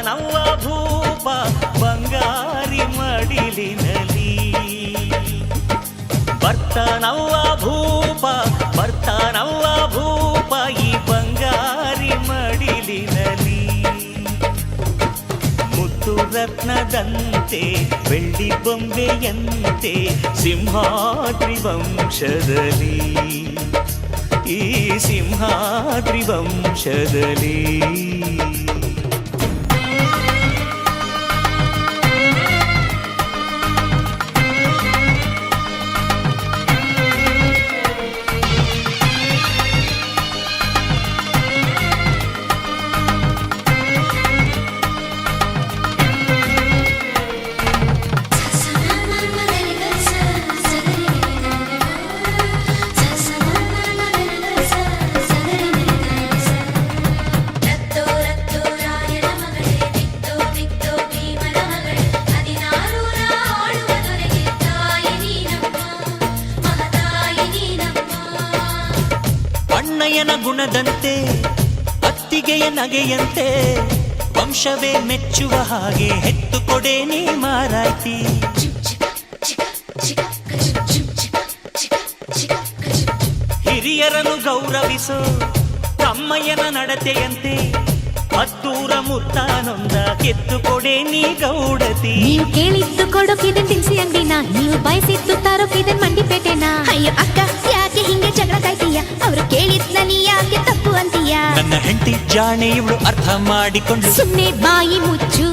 ನವ್ವ ಭೂಪ ಬಂಗಾರಿ ಮಡಿಲಿನಲಿ ಬರ್ತಾನವ್ವ ಭೂಪ ಈ ಬಂಗಾರಿ ಮಡಿಲಿನಲಿ ಮುತ್ತು ರತ್ನದಂತೆ ಬೆಳ್ಳಿ ಬೊಂಬೆಯಂತೆ ಸಿಂಹಾದ್ರಿ ವಂಶದಲ್ಲಿ ಈ ಸಿಂಹಾದ್ರಿ ವಂಶದಲ್ಲಿ ಅಣ್ಣಯ್ಯನ ಗುಣದಂತೆ ಅತ್ತಿಗೆಯ ನಗೆಯಂತೆ ವಂಶವೇ ಮೆಚ್ಚುವ ಹಾಗೆ ಹೆತ್ತು ಕೊಡೆ ನೀ ಮಾರಾಯ್ತಿ ಹಿರಿಯರನ್ನು ಗೌರವಿಸೋ ತಮ್ಮಯ್ಯನ ನಡತೆಯಂತೆ ಹತ್ತೂರ ಮುತ್ತಾನೊಂದ ಕೆತ್ತು ಕೊಡೆ ನೀ ಗೌಡತಿ ನೀವು ಕೇಳಿದ್ದು ಕೊಡೋಕಿದನ್ ತಿನ್ಸಿ ಅಂಗಡಿನ ನೀವು ಬಯಸಿದ್ದು ತಾರೋಕಿದನ್ ಮಂಡಿಪೇಟೆನಾ ಅಯ್ಯೋ ಅಕ್ಕ ಯಾಕೆ ಹಿಂಗೆ ಜಗಳ ಕಾಯ್ತೀಯ ಅವರು ಕೇಳಿದ್ನ ನೀ ಯಾಕೆ ತಪ್ಪು ಅಂತೀಯ ನನ್ನ ಹೆಂಡತಿ ಜಾಣೆ ಇವಳು ಅರ್ಥ ಮಾಡಿಕೊಂಡು ಸುಮ್ಮನೆ ಬಾಯಿ ಮುಚ್ಚು